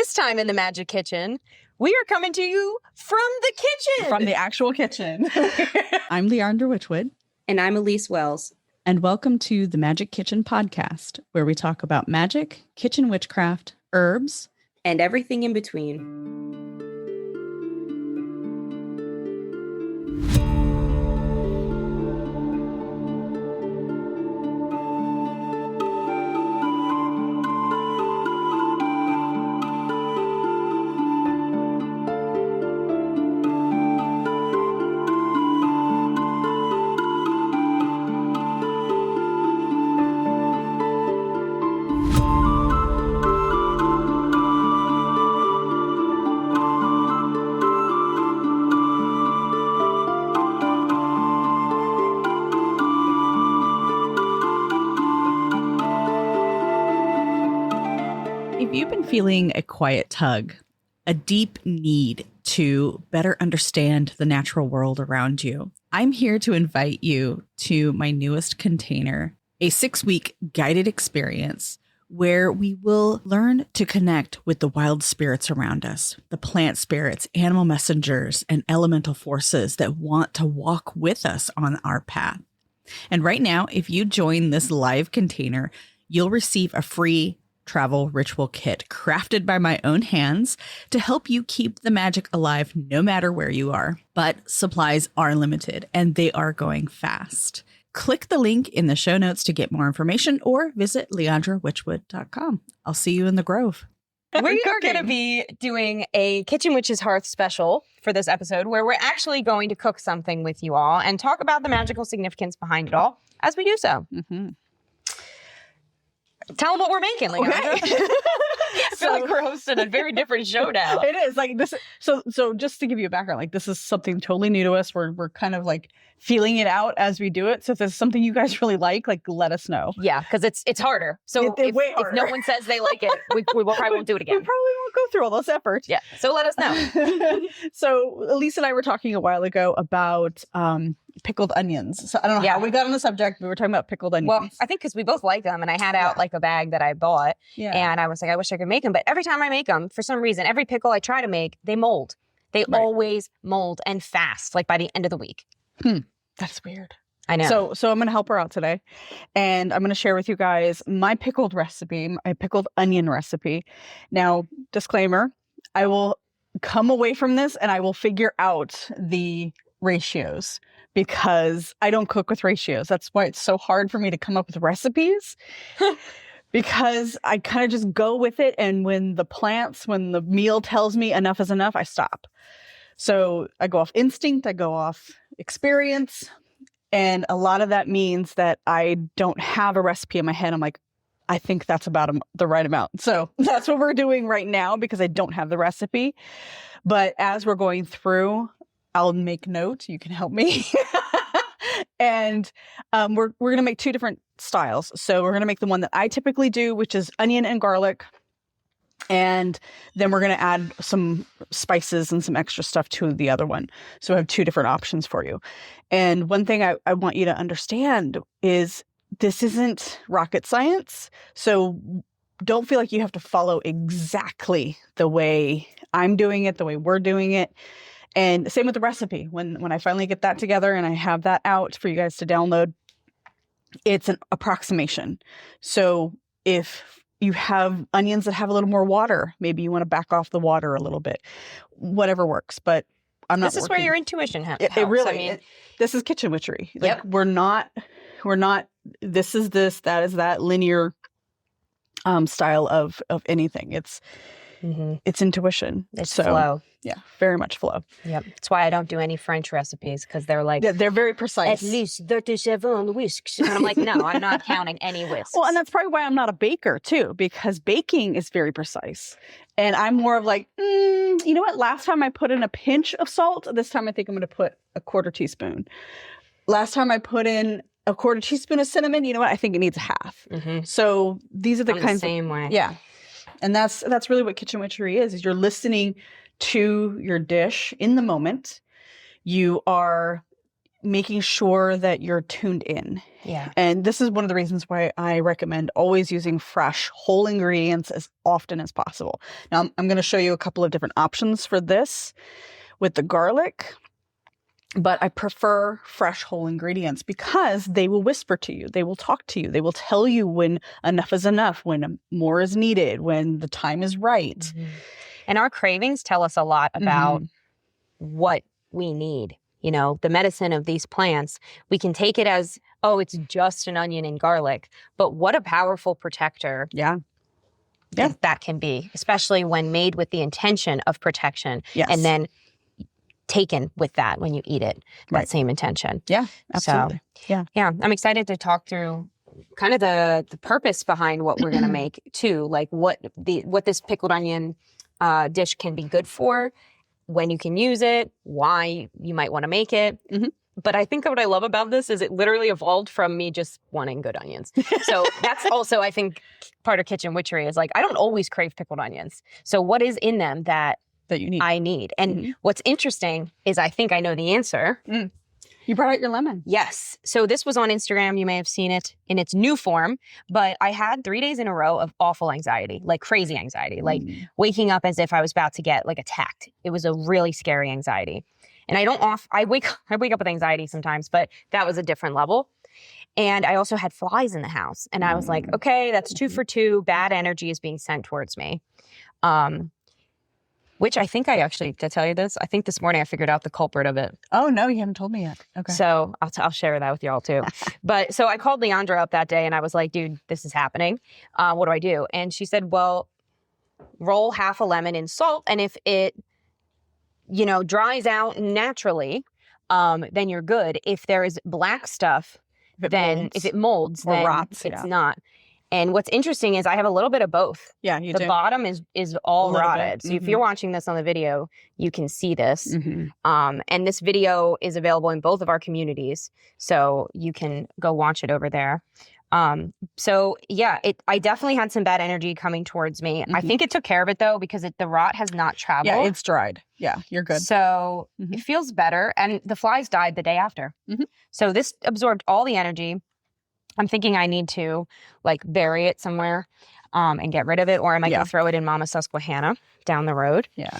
This time in the Magic Kitchen, we are coming to you from the kitchen. From the actual kitchen. I'm Leandra Witchwood. And I'm Elyse Wells. And welcome to the Magic Kitchen podcast, where we talk about magic, kitchen witchcraft, herbs, and everything in between. If you've been feeling a quiet tug, a deep need to better understand the natural world around you, I'm here to invite you to my newest container, a 6-week guided experience where we will learn to connect with the wild spirits around us, the plant spirits, animal messengers, and elemental forces that want to walk with us on our path. And right now, if you join this live container, you'll receive a free travel ritual kit crafted by my own hands to help you keep the magic alive no matter where you are. But supplies are limited and they are going fast. Click the link in the show notes to get more information or visit leandrawitchwood.com. I'll see you in the grove. We are going to be doing a Kitchen Witches Hearth special for this episode where we're actually going to cook something with you all and talk about the magical significance behind it all as we do so. Mm-hmm. Tell them what we're making, Leandra. Okay. I feel like we're hosting a very different show now. It is like this. So just to give you a background, like this is something totally new to us. We're kind of like feeling it out as we do it. So if there's something you guys really like let us know. Yeah, because it's harder. So It's way harder. If no one says they like it, we probably won't do it again. We probably won't go through all those efforts. Yeah. So let us know. So Elyse and I were talking a while ago about pickled onions. So I don't know how we got on the subject, but we were talking about pickled onions. Well, I think because we both like them, and I had out like a bag that I bought, and I was like, I wish I could make them. But every time I make them, for some reason, every pickle I try to make, they mold. They always mold and fast, like by the end of the week. That's weird. I know. So I'm going to help her out today, and I'm going to share with you guys my pickled recipe, my pickled onion recipe. Now, disclaimer, I will come away from this and I will figure out the ratios because I don't cook with ratios. That's why it's so hard for me to come up with recipes because I kind of just go with it. And when the meal tells me enough is enough, I stop. So I go off instinct, I go off experience. And a lot of that means that I don't have a recipe in my head. I'm like, I think that's about the right amount. So that's what we're doing right now because I don't have the recipe. But as we're going through, I'll make note. You can help me. And we're going to make 2 different styles. So we're going to make the one that I typically do, which is onion and garlic. And then we're going to add some spices and some extra stuff to the other one. So I have 2 different options for you. And one thing I want you to understand is this isn't rocket science. So don't feel like you have to follow exactly the way I'm doing it, the way we're doing it. And same with the recipe. When I finally get that together and I have that out for you guys to download, it's an approximation. So if you have onions that have a little more water, maybe you want to back off the water a little bit, whatever works. But I'm not. This is where your intuition helps. It really. This is kitchen witchery. Like we're not. This is this. That is that linear style of anything. It's intuition. It's flow. Yeah, very much flow. Yep. That's why I don't do any French recipes because they're like, they're very precise. At least 37 whisks. And I'm like, no, I'm not counting any whisks. Well, and that's probably why I'm not a baker too, because baking is very precise. And I'm more of like, you know what? Last time I put in a pinch of salt. This time I think I'm going to put a 1/4 teaspoon. Last time I put in a 1/4 teaspoon of cinnamon. You know what? I think it needs a half. So these are the kinds the same way. Yeah. And that's really what kitchen witchery is you're listening to your dish in the moment. You are making sure that you're tuned in. Yeah. And this is one of the reasons why I recommend always using fresh, whole ingredients as often as possible. Now, I'm going to show you a couple of different options for this with the garlic, but I prefer fresh, whole ingredients because they will whisper to you. They will talk to you. They will tell you when enough is enough, when more is needed, when the time is right. Mm-hmm. And our cravings tell us a lot about what we need. You know, the medicine of these plants, we can take it as, oh, it's just an onion and garlic. But what a powerful protector that can be, especially when made with the intention of protection. Yes. And then taken with that when you eat it, that same intention. Yeah, absolutely. So, yeah, I'm excited to talk through kind of the purpose behind what we're going to make too. Like what this pickled onion dish can be good for, when you can use it, why you might want to make it. Mm-hmm. But I think what I love about this is it literally evolved from me just wanting good onions. So that's also, I think, part of kitchen witchery is like, I don't always crave pickled onions. So what is in them that you need? I need? And what's interesting is I think I know the answer. You brought out your lemon. Yes. So this was on Instagram. You may have seen it in its new form, but I had 3 days in a row of awful anxiety, like crazy anxiety, like waking up as if I was about to get like attacked. It was a really scary anxiety. And I wake up with anxiety sometimes, but that was a different level. And I also had flies in the house. And I was like, okay, that's 2 for 2. Bad energy is being sent towards me. Which I think to tell you this, I think this morning I figured out the culprit of it. Oh, no, you haven't told me yet. Okay. So I'll share that with y'all too. But so I called Leandra up that day and I was like, dude, this is happening. What do I do? And she said, well, roll half a lemon in salt. And if it, dries out naturally, then you're good. If there is black stuff, if it molds, or then rots, it's not. And what's interesting is I have a little bit of both. Yeah, you do. The bottom is all rotted. So if you're watching this on the video, you can see this. And this video is available in both of our communities. So you can go watch it over there. I definitely had some bad energy coming towards me. I think it took care of it though, because the rot has not traveled. Yeah, it's dried. Yeah, you're good. So it feels better. And the flies died the day after. So this absorbed all the energy. I'm thinking I need to bury it somewhere and get rid of it, or I might go throw it in Mama Susquehanna down the road. Yeah.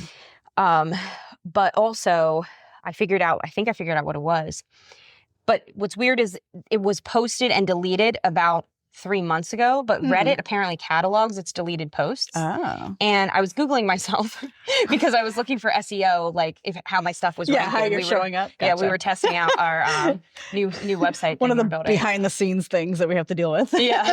But also I think I figured out what it was. But what's weird is it was posted and deleted about 3 months ago, but Reddit apparently catalogs its deleted posts. Oh. And I was Googling myself because I was looking for SEO, how my stuff was ranking. How you're showing up. Gotcha. Yeah, we were testing out our new website. One of the behind the scenes things that we have to deal with. Yeah.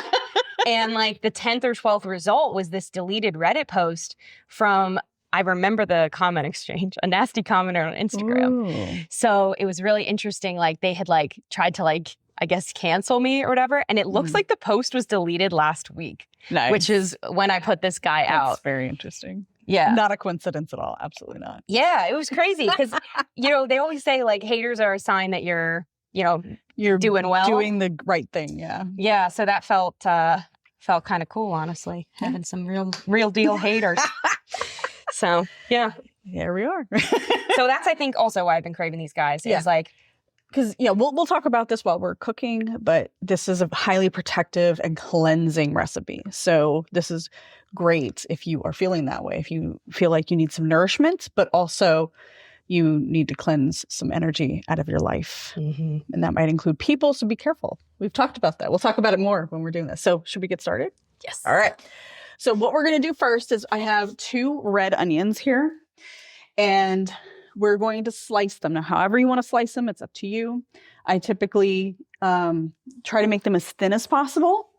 And the 10th or 12th result was this deleted Reddit post from, I remember the comment exchange, a nasty commenter on Instagram. Ooh. So it was really interesting. They had tried to I guess cancel me or whatever. And it looks like the post was deleted last week. Nice. Which is when I put this guy out. That's very interesting. Yeah. Not a coincidence at all. Absolutely not. Yeah, it was crazy because, they always say haters are a sign that you're doing well. Doing the right thing. Yeah. Yeah. So that felt kind of cool, honestly, having some real deal haters. So, yeah. Here we are. So that's, I think, also why I've been craving these guys. Is because we'll talk about this while we're cooking, but this is a highly protective and cleansing recipe. So this is great if you are feeling that way, if you feel like you need some nourishment, but also you need to cleanse some energy out of your life. And that might include people, so be careful. We've talked about that. We'll talk about it more when we're doing this. So should we get started? Yes. All right. So what we're going to do first is I have 2 red onions here, and we're going to slice them. Now, however you want to slice them, it's up to you. I typically try to make them as thin as possible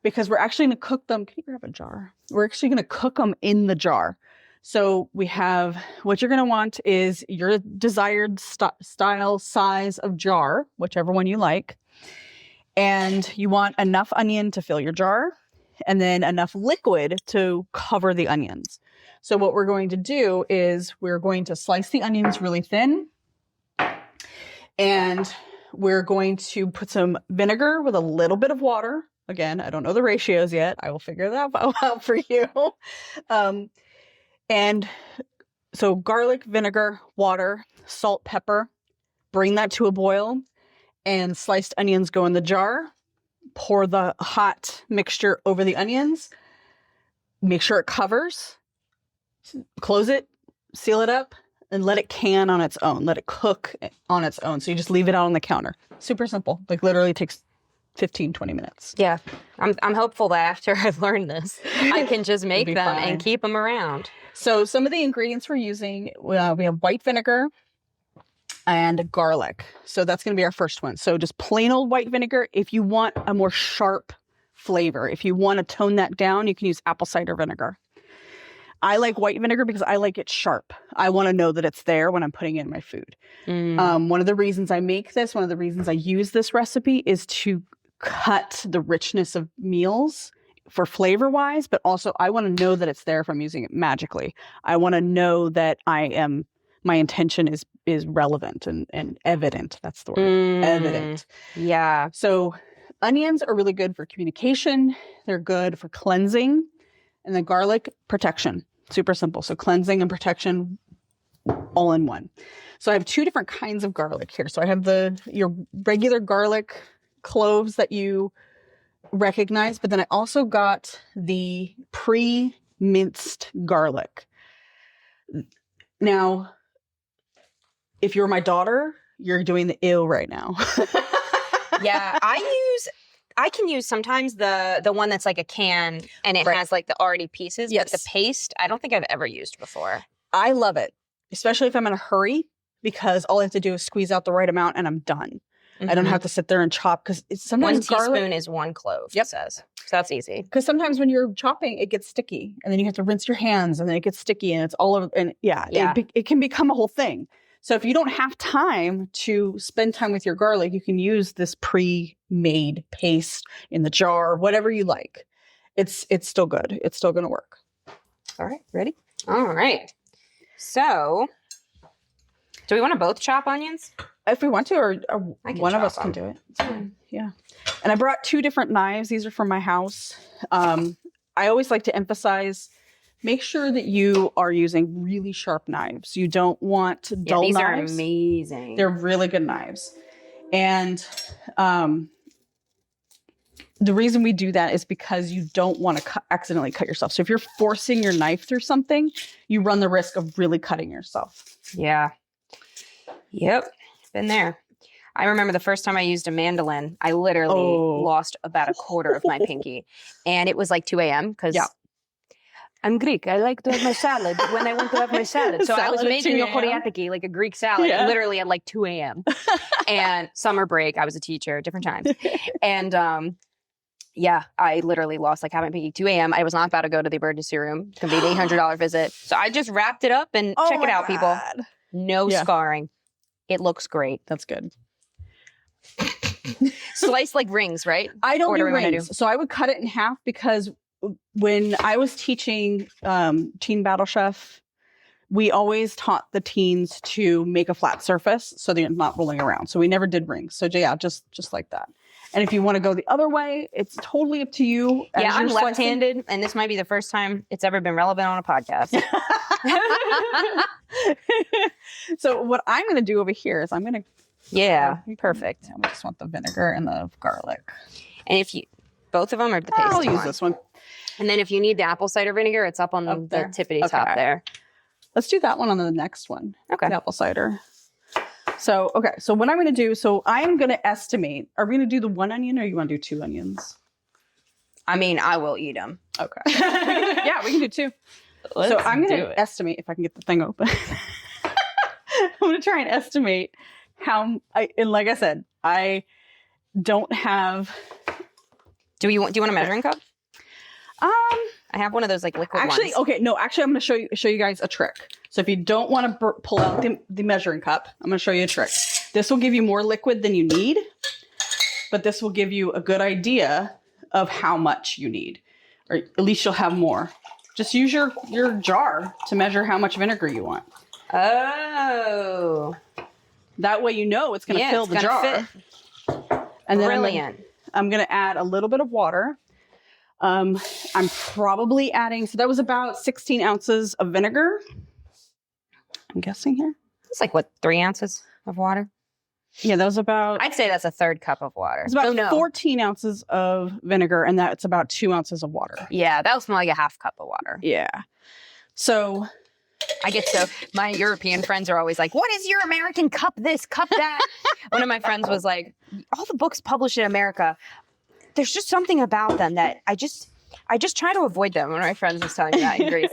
because we're actually going to cook them. Can you grab a jar? We're actually going to cook them in the jar. So we have, what you're going to want is your desired style size of jar, whichever one you like. And you want enough onion to fill your jar and then enough liquid to cover the onions. So what we're going to do is we're going to slice the onions really thin, and we're going to put some vinegar with a little bit of water. Again, I don't know the ratios yet. I will figure that out for you. And so garlic, vinegar, water, salt, pepper, bring that to a boil. and sliced onions go in the jar. Pour the hot mixture over the onions. Make sure it covers. Close it, seal it up, and let it can on its own. Let it cook on its own. So you just leave it out on the counter. Super simple. Like literally takes 15, 20 minutes. Yeah. I'm hopeful that after I've learned this, I can just make them fine. and keep them around. So some of the ingredients we're using, we have white vinegar and garlic. So that's going to be our first one. So just plain old white vinegar. If you want a more sharp flavor, if you want to tone that down, you can use apple cider vinegar. I like white vinegar because I like it sharp. I want to know that it's there when I'm putting it in my food. One of the reasons I make this, one of the reasons I use this recipe is to cut the richness of meals for flavor wise, but also I want to know that it's there if I'm using it magically. I want to know that my intention is relevant and evident. That's the word. Evident. Yeah. So onions are really good for communication. They're good for cleansing. And then garlic, protection. Super simple. So cleansing and protection all in one. So I have two different kinds of garlic here. So I have your regular garlic cloves that you recognize, but then I also got the pre-minced garlic. Now, if you're my daughter, you're doing the ew right now. Yeah, I can use sometimes the one that's like a can and it has like the already pieces, but the paste, I don't think I've ever used before. I love it, especially if I'm in a hurry, because all I have to do is squeeze out the right amount and I'm done. I don't have to sit there and chop because sometimes one teaspoon is 1 clove, it says. So that's easy. Because sometimes when you're chopping, it gets sticky and then you have to rinse your hands and then it gets sticky and it's all over. And it can become a whole thing. So if you don't have time to spend time with your garlic, you can use this pre-made paste in the jar, whatever you like. It's still good. It's still going to work. All right, ready? All right. So, do we want to both chop onions? If we want to, or one of us can do it. It's fine. Yeah. And I brought 2 different knives. These are from my house. I always like to emphasize, make sure that you are using really sharp knives. You don't want dull these knives. These are amazing. They're really good knives. And the reason we do that is because you don't want to accidentally cut yourself. So if you're forcing your knife through something, you run the risk of really cutting yourself. Yeah. Yep. Been there. I remember the first time I used a mandolin, I literally lost about a quarter of my pinky. And it was like 2 a.m. because I'm Greek. I like to have my salad when I want to have my salad. So I was making a choriatiki, like a Greek salad, literally at like 2 a.m. And summer break, I was a teacher, different times. And I literally lost like half my pinky. 2 a.m. I was not about to go to the emergency room. It's going to be an $800 visit. So I just wrapped it up and check it out, people. No scarring. It looks great. That's good. Slice like rings, right? I don't do rings. So I would cut it in half because when I was teaching Teen Battle Chef, we always taught the teens to make a flat surface so they're not rolling around. So we never did rings. So just like that. And if you want to go the other way, it's totally up to you. Yeah, I'm left-handed, and this might be the first time it's ever been relevant on a podcast. So what I'm going to do over here is I'm going to... Yeah, perfect. I just want the vinegar and the garlic. And if you... Both of them or the paste? I'll use this one. And then if you need the apple cider vinegar, it's up on the tippity top there. Let's do that one on the next one. Okay. The apple cider. So what I'm going to do, I'm going to estimate, are we going to do the 1 onion or you want to do 2 onions? I mean, I will eat them. Okay. Yeah, we can do 2. So I'm going to estimate, if I can get the thing open. I'm going to try and estimate and like I said, I don't have. Do you want a measuring cup? I have one of those like liquid ones. Okay, no, actually I'm going to show you guys a trick. So if you don't want to pull out the measuring cup, I'm going to show you a trick. This will give you more liquid than you need, but this will give you a good idea of how much you need, or at least you'll have more. Just use your jar to measure how much vinegar you want. Oh. That way you know it's going to fill the jar. And then brilliant. I'm going to add a little bit of water. I'm probably adding, so that was about 16 ounces of vinegar. I'm guessing here. It's like, what, 3 ounces of water? Yeah, that was about... I'd say that's a third cup of water. It's about 14 ounces of vinegar, and that's about 2 ounces of water. Yeah, that was more like a half cup of water. Yeah. So... my European friends are always like, what is your American cup this, cup that? One of my friends was like, all the books published in America, there's just something about them that I just try to avoid them. One of my friends was telling me that in Greece.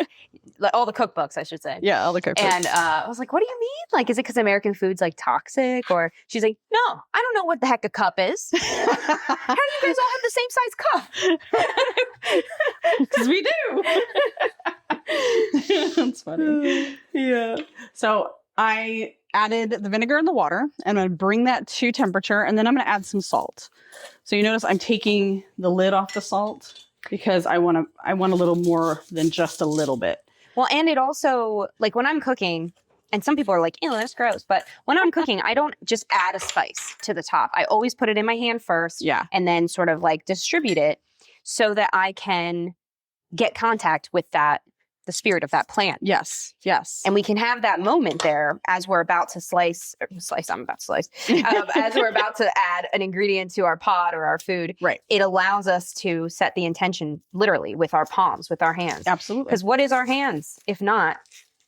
All the cookbooks, I should say. Yeah, all the cookbooks. And I was like, what do you mean? Like, is it because American food's like toxic? Or she's like, no, I don't know what the heck a cup is. How do you guys all have the same size cup? Because we do. That's funny. Yeah. So I added the vinegar and the water, and I'm going to bring that to temperature, and then I'm going to add some salt. So you notice I'm taking the lid off the salt because I want a little more than just a little bit. Well, and it also, like when I'm cooking, and some people are like, ew, that's gross. But when I'm cooking, I don't just add a spice to the top. I always put it in my hand first. Yeah. And then sort of like distribute it so that I can get contact with the spirit of that plant. Yes. Yes. And we can have that moment there as we're about to as we're about to add an ingredient to our pot or our food. Right. It allows us to set the intention literally with our palms, with our hands. Absolutely. Because what is our hands, if not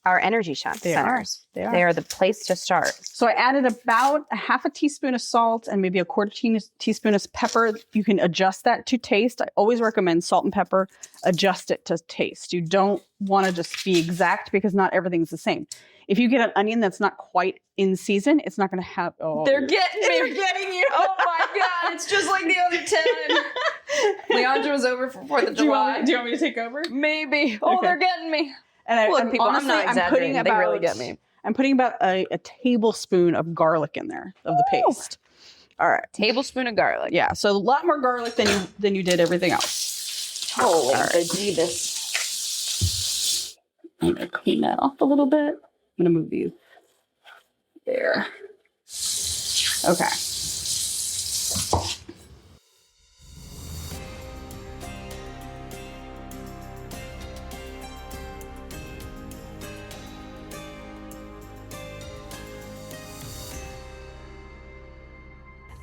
our energy centers? They are. They are the place to start. So I added about a half a teaspoon of salt and maybe a quarter teaspoon of pepper. You can adjust that to taste. I always recommend salt and pepper. Adjust it to taste. You don't want to just be exact because not everything's the same. If you get an onion that's not quite in season, it's not going to have... Oh, they're getting me. They're getting you. Oh my God. It's just like the other 10. Leandra was over for 4th of July. Do you want me to take over? Maybe. Oh, Okay. They're getting me. And Look, people, honestly, I'm not exaggerating. They really get me. I'm putting about a tablespoon of garlic in there of the paste. All right. Tablespoon of garlic. Yeah. So a lot more garlic than you did everything else. Holy right. bejeebus. I'm going to clean that off a little bit. I'm going to move these. There. Okay.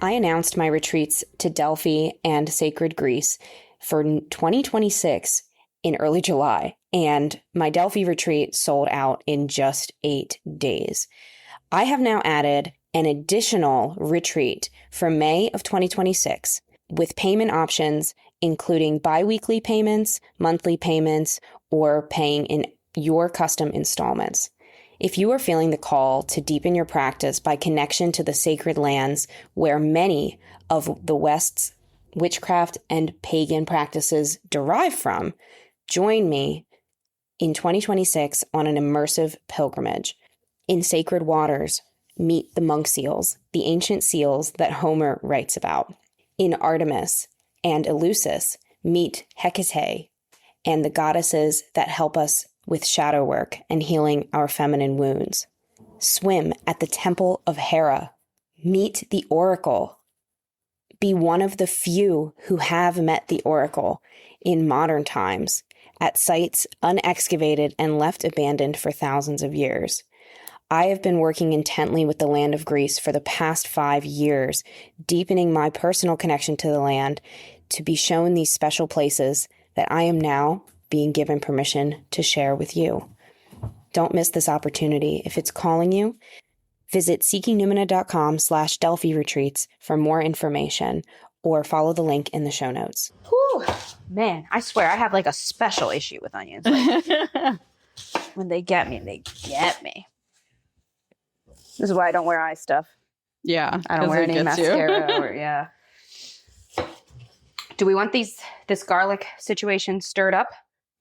I announced my retreats to Delphi and Sacred Greece for 2026 in early July, and my Delphi retreat sold out in just 8 days. I have now added an additional retreat for May of 2026 with payment options including bi-weekly payments, monthly payments, or paying in your custom installments. If you are feeling the call to deepen your practice by connection to the sacred lands where many of the West's witchcraft and pagan practices derive from, join me in 2026 on an immersive pilgrimage. In sacred waters, meet the monk seals, the ancient seals that Homer writes about. In Artemis and Elyse, meet Hecate and the goddesses that help us with shadow work and healing our feminine wounds. Swim at the temple of Hera. Meet the oracle. Be one of the few who have met the oracle in modern times at sites unexcavated and left abandoned for thousands of years. I have been working intently with the land of Greece for the past 5 years, deepening my personal connection to the land to be shown these special places that I am now being given permission to share with you. Don't miss this opportunity. If it's calling you, visit seekingnumina.com/Delphi retreats for more information or follow the link in the show notes. Whew. Man, I swear I have like a special issue with onions. Like, when they get me, they get me. This is why I don't wear eye stuff. Yeah. I don't wear any mascara. Yeah. Do we want this garlic situation stirred up?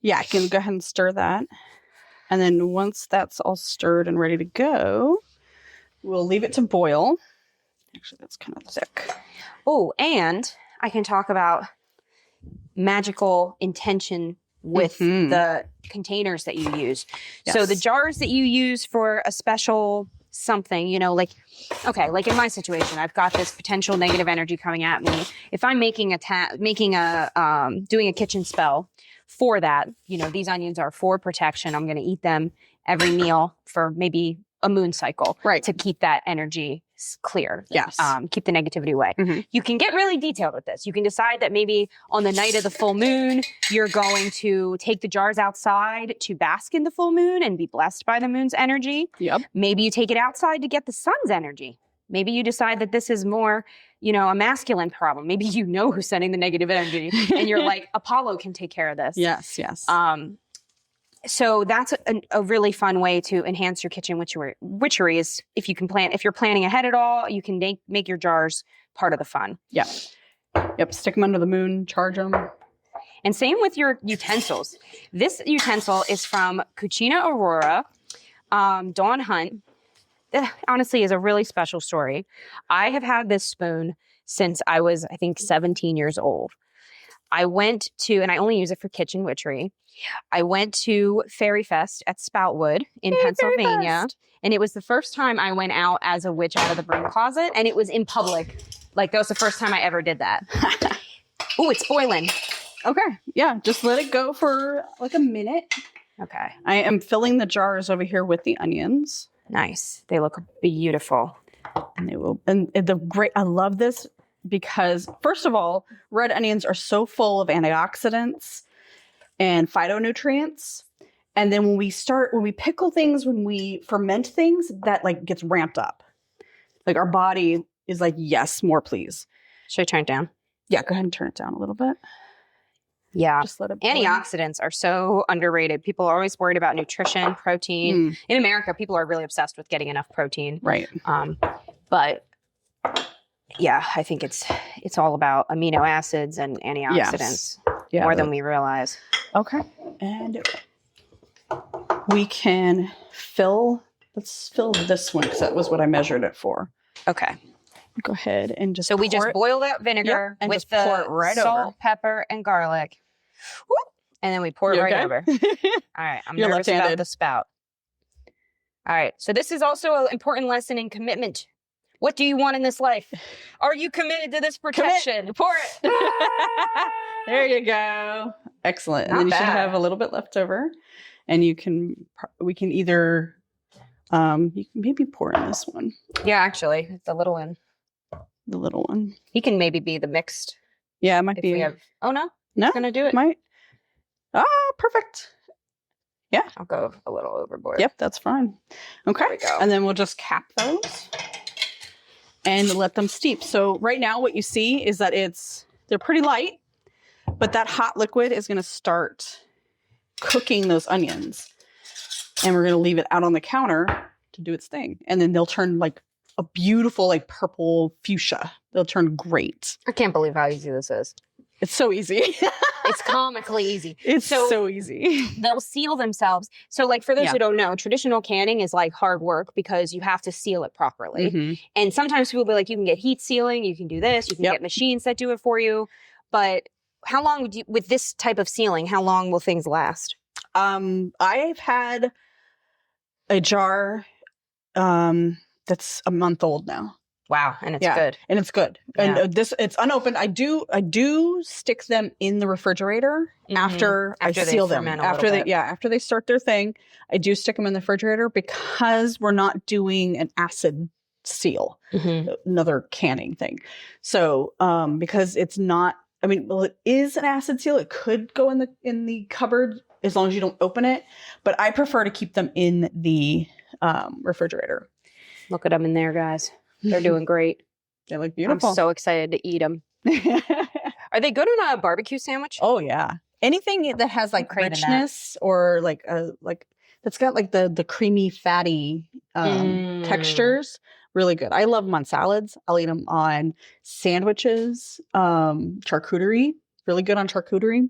Yeah, I can go ahead and stir that. And then once that's all stirred and ready to go, we'll leave it to boil. Actually, that's kind of thick. Oh, and I can talk about magical intention with the containers that you use. Yes. So the jars that you use for a special something, you know, like, okay, like in my situation, I've got this potential negative energy coming at me. If I'm doing a kitchen spell for that, you know, these onions are for protection. I'm going to eat them every meal for maybe a moon cycle, right, to keep that energy clear. Yes. Keep the negativity away. You can get really detailed with this. You can decide that maybe on the night of the full moon, you're going to take the jars outside to bask in the full moon and be blessed by the moon's energy. Yep. Maybe you take it outside to get the sun's energy. Maybe you decide that this is more, a masculine problem. Maybe you know who's sending the negative energy and you're like, Apollo can take care of this. Yes. Yes. So that's a really fun way to enhance your kitchen witchery is if you're planning ahead at all, you can make your jars part of the fun. Yep. Stick them under the moon, charge them. And same with your utensils. This utensil is from Cucina Aurora, Dawn Hunt. Honestly is a really special story. I have had this spoon since I was, I think, 17 years old. I went to, and I only use it for kitchen witchery. I went to Fairy Fest at Spoutwood in Pennsylvania. And it was the first time I went out as a witch out of the broom closet. And it was in public. Like, that was the first time I ever did that. Ooh, it's boiling. Okay. Yeah. Just let it go for like a minute. Okay. I am filling the jars over here with the onions. Nice. They look beautiful. And they will. And I love this because, first of all, red onions are so full of antioxidants and phytonutrients. And then when we pickle things, when we ferment things, that like gets ramped up. Like our body is like, yes, more please. Should I turn it down? Yeah, go ahead and turn it down a little bit. Yeah. Just let it boil. Antioxidants are so underrated. People are always worried about nutrition, protein. In America, people are really obsessed with getting enough protein. Right. But yeah, I think it's all about amino acids and antioxidants more than we realize. Okay. And we can let's fill this one because that was what I measured it for. Okay. Go ahead and just So we just boil that vinegar and with just the pour it right salt, over. pepper, and garlic. Whoop, and then we pour it right over. All right. I'm You're nervous about left-handed. the spout. All right. So this is also an important lesson in commitment. What do you want in this life? Are you committed to this protection? Pour it. There you go. Excellent. And Not then you should bad. have a little bit left over. And we can either, you can maybe pour in this one, Yeah, actually, the little one. the little one. He can maybe be the mixed. Yeah, it might If be. we have. Oh no, No, it's gonna do it. might. Ah, perfect. I'll go a little overboard. Yep, that's fine. Okay. There we go. And then we'll just cap those and let them steep. So right now what you see is that they're pretty light, but that hot liquid is going to start cooking those onions. And we're going to leave it out on the counter to do its thing. And then they'll turn like a beautiful like purple fuchsia. They'll turn great. I can't believe how easy this is. It's so easy. It's comically easy. It's so easy. They'll seal themselves. So like for those Yeah. who don't know, traditional canning is like hard work because you have to seal it properly. Mhm. And sometimes people will be like, you can get heat sealing, you can do this, you can Yep. get machines that do it for you. But how long would you, with this type of sealing, how long will things last? I've had a jar that's a month old now. Wow. And it's Yeah. good. And it's good. Yeah. And it's unopened. I do stick them in the refrigerator after I After they seal them. ferment a little bit. After they start their thing, I do stick them in the refrigerator because we're not doing an acid seal, another canning thing. So, because it's not, it is an acid seal. It could go in the cupboard as long as you don't open it, but I prefer to keep them in the refrigerator. Look at them in there, guys. They're doing great. They look beautiful. I'm so excited to eat them. Are they good on a barbecue sandwich? Oh yeah. Anything that has like craving that. richness or like that's got like the creamy fatty textures, really good. I love them on salads. I'll eat them on sandwiches, charcuterie, really good on charcuterie.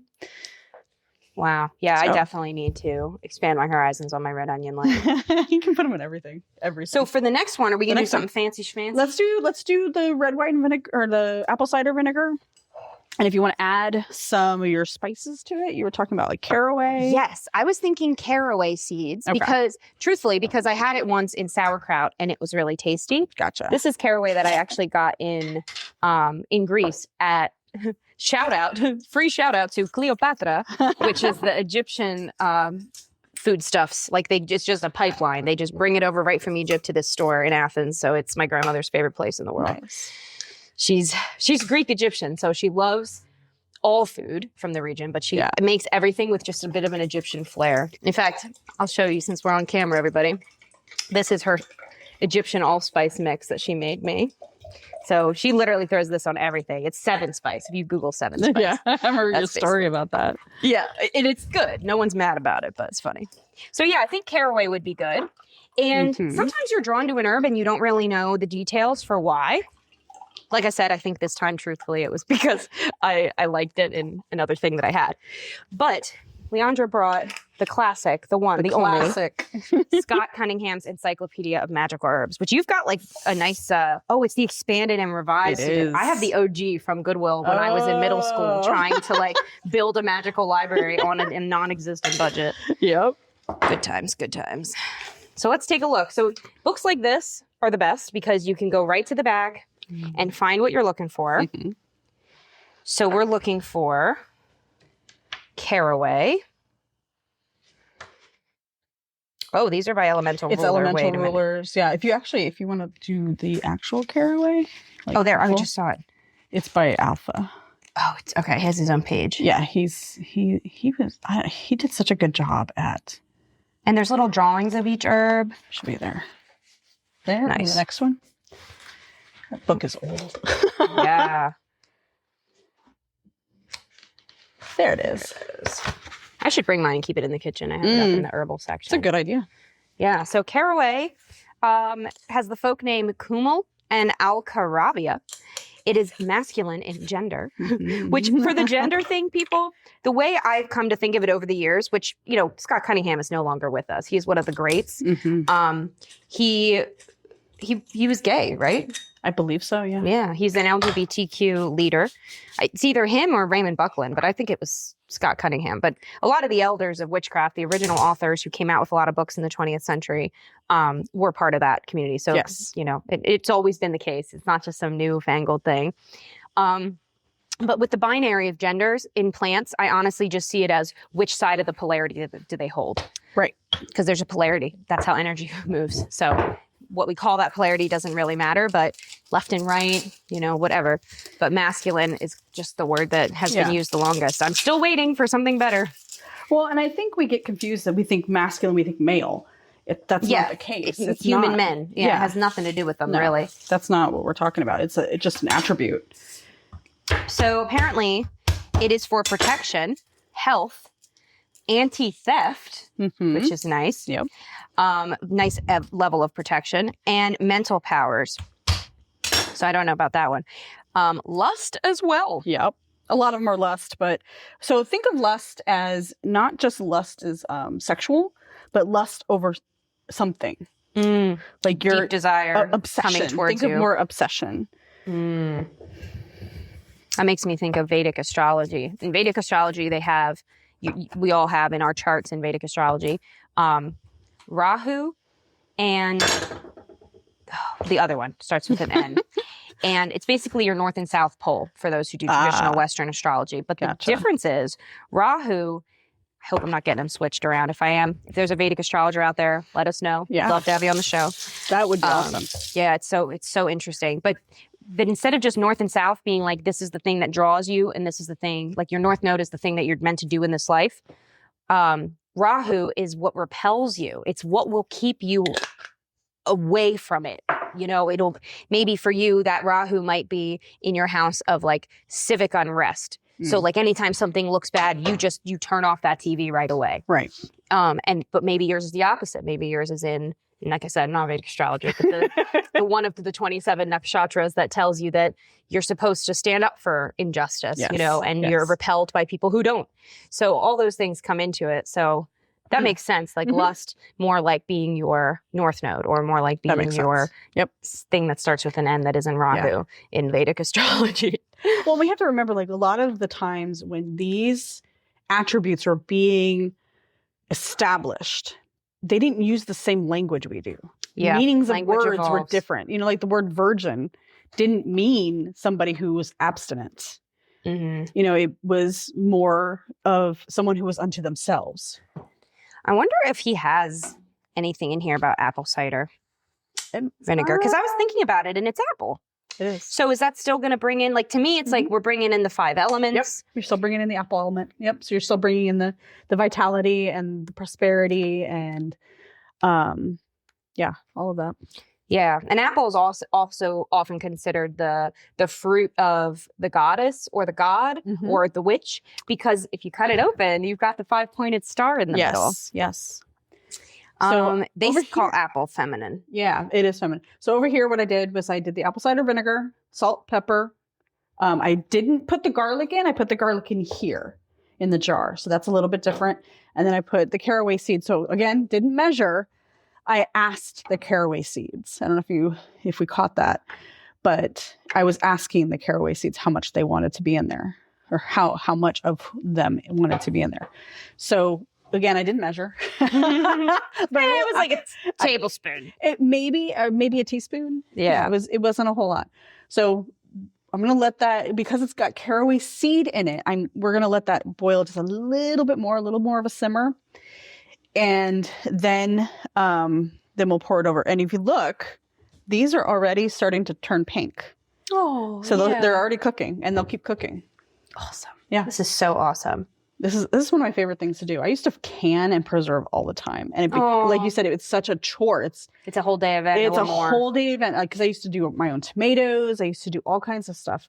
Wow. Yeah, I So- definitely need to expand my horizons on my red onion life. You can put them in everything. So for the next one, are we The going to do next one. something fancy schmancy? Let's do the red wine vinegar or the apple cider vinegar. And if you want to add some of your spices to it, you were talking about like caraway. Yes, I was thinking caraway seeds Okay. because I had it once in sauerkraut and it was really tasty. Gotcha. This is caraway that I actually got in Greece at free shout out to Cleopatra, which is the Egyptian foodstuffs. Like it's just a pipeline. They just bring it over right from Egypt to this store in Athens. So it's my grandmother's favorite place in the world. Nice. She's Greek Egyptian, so she loves all food from the region, but she makes everything with just a bit of an Egyptian flair. In fact, I'll show you since we're on camera, everybody. This is her Egyptian allspice mix that she made me. So she literally throws this on everything. It's 7 spice. If you Google 7 spice. Yeah, I remember your story about that. Yeah, and it's good. No one's mad about it, but it's funny. So yeah, I think caraway would be good. And sometimes you're drawn to an herb and you don't really know the details for why. Like I said, I think this time, truthfully, it was because I liked it in another thing that I had. But Leandra brought the classic, the only Scott Cunningham's Encyclopedia of Magical Herbs, which you've got like a nice, it's the expanded and revised. It is. I have the OG from Goodwill when I was in middle school trying to like build a magical library on a non-existent budget. Yep. Good times, good times. So let's take a look. So books like this are the best because you can go right to the back and find what you're looking for. So we're looking for caraway. Oh, these are by Elemental It's Ruler. Elemental Wait a minute. Rulers. Yeah, if you want to do the actual caraway. Oh, there. I just saw it. It's by Alpha. Oh, it's okay. He has his own page. Yeah, he did such a good job at. And there's little drawings of each herb. Should be there. There. Nice. The next one. That book is old. Yeah. There it is. I should bring mine and keep it in the kitchen. I have it up in the herbal section. It's a good idea. Yeah. So caraway has the folk name Kumul and Alcaravia. It is masculine in gender, which for the gender thing, people, the way I've come to think of it over the years, which, Scott Cunningham is no longer with us. He's one of the greats. He was gay, right? I believe so, yeah. Yeah, he's an LGBTQ leader. It's either him or Raymond Buckland, but I think it was Scott Cunningham. But a lot of the elders of witchcraft, the original authors who came out with a lot of books in the 20th century, were part of that community. So, yes. It's always been the case. It's not just some newfangled thing. But with the binary of genders in plants, I honestly just see it as which side of the polarity do they hold. Right. Because there's a polarity. That's how energy moves. So what we call that polarity doesn't really matter, but left and right, whatever. But masculine is just the word that has been used the longest. I'm still waiting for something better. Well, and I think we get confused that we think masculine, we think male. That's not the case. It's human men. Yeah, it has nothing to do with them, really. That's not what we're talking about. It's just an attribute. So apparently it is for protection, health, anti-theft, which is nice. Yep. Nice level of protection, and mental powers. So I don't know about that one. Lust as well. Yep. A lot of them are lust, but so think of lust as not just lust as sexual, but lust over something. Like your deep desire obsession. Coming towards think you. Of more obsession. That makes me think of Vedic astrology. In Vedic astrology, they have, we all have in our charts in Vedic astrology, Rahu and the other one starts with an N. And it's basically your north and south pole for those who do traditional Western astrology. But the difference is Rahu, I hope I'm not getting them switched around. If I am, if there's a Vedic astrologer out there, let us know. Yeah. Love to have you on the show. That would be awesome. Yeah, it's so interesting. But instead of just north and south being like, this is the thing that draws you and this is the thing, like your north node is the thing that you're meant to do in this life. Rahu is what repels you. It's what will keep you away from it. It'll maybe for you that Rahu might be in your house of like civic unrest. So like anytime something looks bad, you turn off that TV right away. Right. But maybe yours is the opposite. Maybe yours is in, like I said, not Vedic astrology, but the one of the 27 nakshatras that tells you that you're supposed to stand up for injustice, and you're repelled by people who don't. So all those things come into it. So that makes sense. Like lust, more like being your north node, or more like being your thing that starts with an N that is in Rahu in Vedic astrology. Well, we have to remember, like a lot of the times when these attributes are being established, they didn't use the same language we do. Yeah, meanings of language words were evolves. different. Like the word virgin didn't mean somebody who was abstinent. It was more of someone who was unto themselves. I wonder if he has anything in here about apple cider vinegar. Because I was thinking about it, and it's apple. It is. So is that still going to bring in, like, to me, it's like we're bringing in the 5 elements. Yep. You're still bringing in the apple element. Yep. So you're still bringing in the vitality and the prosperity and, all of that. Yeah. And apple is also often considered the fruit of the goddess or the god or the witch, because if you cut it open, you've got the 5-pointed star in the middle. Yes. They call apple feminine. Yeah, it is feminine. So over here, what I did was I did the apple cider vinegar, salt, pepper. I didn't put the garlic in. I put the garlic in here in the jar. So that's a little bit different. And then I put the caraway seeds. So again, didn't measure. I asked the caraway seeds. I don't know if we caught that, but I was asking the caraway seeds how much they wanted to be in there, or how much of them wanted to be in there. So again, I didn't measure, but it was like a tablespoon. Maybe a teaspoon. Yeah. It wasn't a whole lot. So I'm going to let that, because it's got caraway seed in it, we're going to let that boil just a little more of a simmer. And then we'll pour it over. And if you look, these are already starting to turn pink. Oh, so they're already cooking, and they'll keep cooking. Awesome. Yeah. This is so awesome. This is one of my favorite things to do. I used to can and preserve all the time. And like you said, it's such a chore. It's a whole day event. It's a whole day event. Because I used to do my own tomatoes. I used to do all kinds of stuff.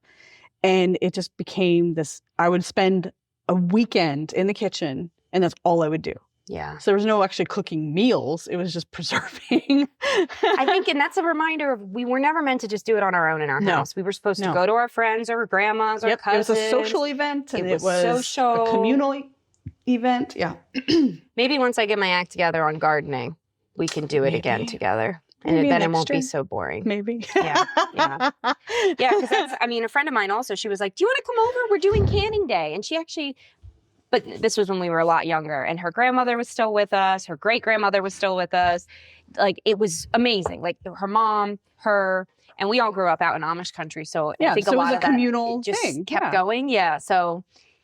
And it just became this, I would spend a weekend in the kitchen, and that's all I would do. Yeah. So there was no actually cooking meals. It was just preserving. I think, and that's a reminder of, we were never meant to just do it on our own in our house. We were supposed to go to our friends or grandmas or cousins. It was a social event. And it was social. A communal event. Yeah. Maybe once I get my act together on gardening, we can do it again together. And then it won't be so boring. Maybe. Yeah. Yeah. Yeah. Because a friend of mine also, she was like, do you want to come over? We're doing canning day. And she actually... But this was when we were a lot younger, and her grandmother was still with us. Her great-grandmother was still with us. Like, it was amazing. Like, her mom, her, and we all grew up out in Amish country. So I think a lot of that communal just thing. kept going. Yeah. So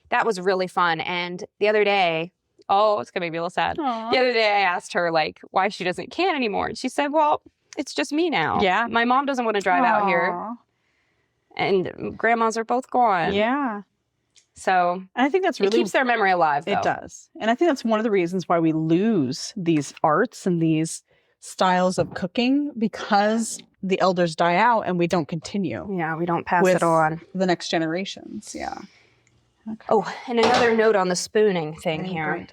that was really fun. And the other day, it's going to make me a little sad. Aww. The other day I asked her, like, why she doesn't can anymore. And she said, well, it's just me now. Yeah. My mom doesn't want to drive out here. And grandmas are both gone. Yeah. So I think that's really... It keeps their memory alive, though. It does. And I think that's one of the reasons why we lose these arts and these styles of cooking, because the elders die out and we don't continue. Yeah, we don't pass it on. The next generations. Yeah. Okay. Oh, and another note on the spooning thing here. I'm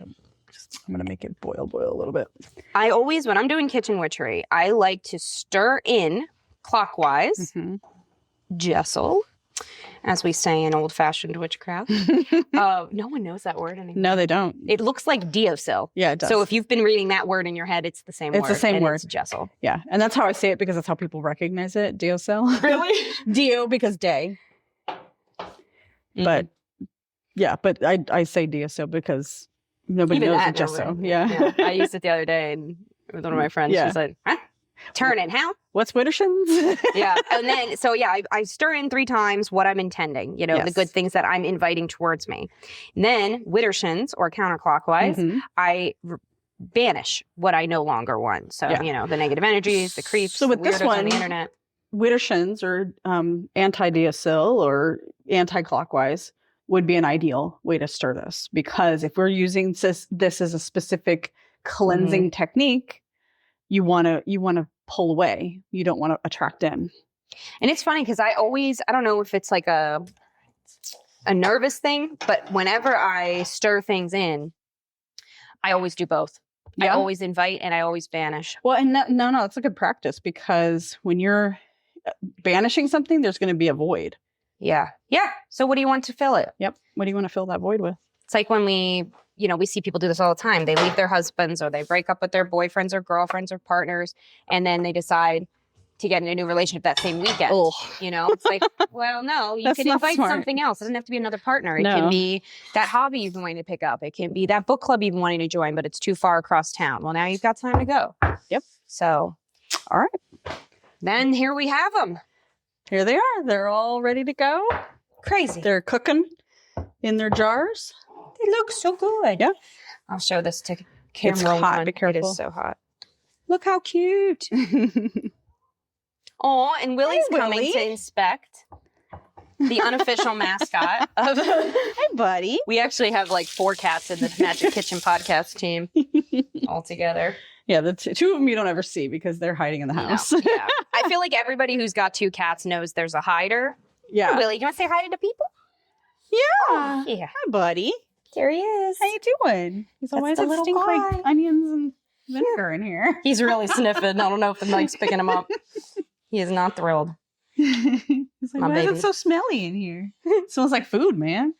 going to make it boil a little bit. I always, when I'm doing kitchen witchery, I like to stir in clockwise, deosil, as we say in old-fashioned witchcraft. No one knows that word anymore. No, they don't. It looks like deosil. Yeah, it does. So if you've been reading that word in your head, it's the same word. It's the same word. It's deosil. Yeah, and that's how I say it, because that's how people recognize it, deosil. Really? Deo, because day. But, but I say deosil because nobody knows it's gesso. Yeah. I used it the other day, and with one of my friends, she said, huh? Turn in how? What's widdershins? Yeah. And then, I stir in 3 times what I'm intending, the good things that I'm inviting towards me. And then widdershins, or counterclockwise, I banish what I no longer want. So, the negative energies, the creeps, so with the this weirdos one, on the internet. Widdershins, or anti-deosil or anti-clockwise, would be an ideal way to stir this, because if we're using this as a specific cleansing technique, you want to pull away. You don't want to attract in. And it's funny because I don't know if it's like a nervous thing, but whenever I stir things in, I always do both. I always invite and I always banish. Well, and no, it's a good practice, because when you're banishing something, there's going to be a void. Yeah. Yeah. So what do you want to fill it? Yep. What do you want to fill that void with? It's like when we see people do this all the time. They leave their husbands, or they break up with their boyfriends or girlfriends or partners, and then they decide to get in a new relationship that same weekend. Oh. It's like, well, no, you can invite something else. It doesn't have to be another partner. It can be that hobby you've been wanting to pick up. It can be that book club you've been wanting to join, but it's too far across town. Well, now you've got time to go. Yep. So, all right. Then here we have them. Here they are. They're all ready to go. Crazy. They're cooking in their jars. They look so good. Yeah. I'll show this to It's hot. Be It careful. is so hot. Look how cute. Oh, and Willie's Hey, coming Willie. to inspect the unofficial mascot of. Hey, buddy. We actually have like 4 cats in the Magic Kitchen podcast team all together. Yeah, the two of them you don't ever see because they're hiding in the house. No, yeah. I feel like everybody who's got 2 cats knows there's a hider. Yeah. Willie, you want to say hi to the people? Yeah. Yeah. Hi, buddy. There he is. How you doing? He's always the like little stink like guy. onions and vinegar in here. He's really sniffing. I don't know if the mic's picking him up. He is not thrilled. He's like, My why is baby. it so smelly in here? It smells like food, man.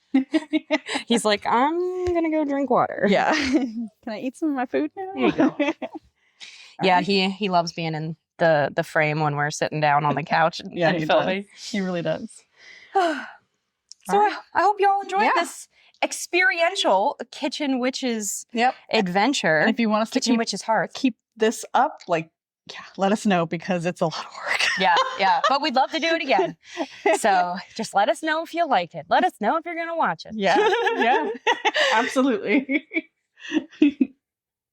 He's like, I'm going to go drink water. Yeah. Can I eat some of my food now? There you go. Yeah, he loves being in the frame when we're sitting down on the couch and, Yeah, and he filming. does. He really does. So All I hope you all enjoyed Yeah. this experiential Kitchen Witches Yep. adventure. And if you want us to Kitchen Witches Hearth. keep this up, like, yeah, let us know because it's a lot of work. Yeah. But we'd love to do it again. So just let us know if you liked it. Let us know if you're going to watch it. Yeah, absolutely.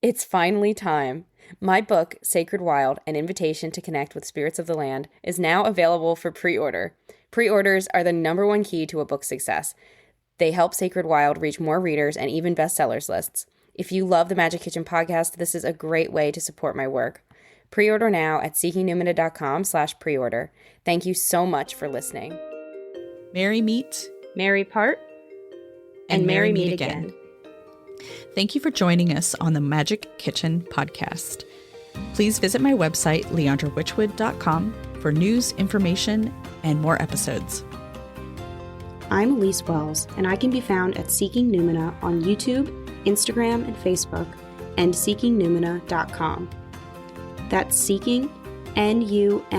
It's finally time. My book, Sacred Wild, An Invitation to Connect with Spirits of the Land, is now available for pre-order. Pre-orders are the #1 key to a book's success. They help Sacred Wild reach more readers and even bestsellers lists. If you love the Magic Kitchen podcast, this is a great way to support my work. Pre-order now at seekingnumina.com/pre-order. Thank you so much for listening. Merry meet Merry part and merry meet again. Thank you for joining us on the Magic Kitchen podcast. Please visit my website, leandrawitchwood.com, for news, information, and more episodes. I'm Elyse Wells, and I can be found at Seeking Numina on YouTube, Instagram, and Facebook, and seekingnumina.com. That's Seeking, Numina.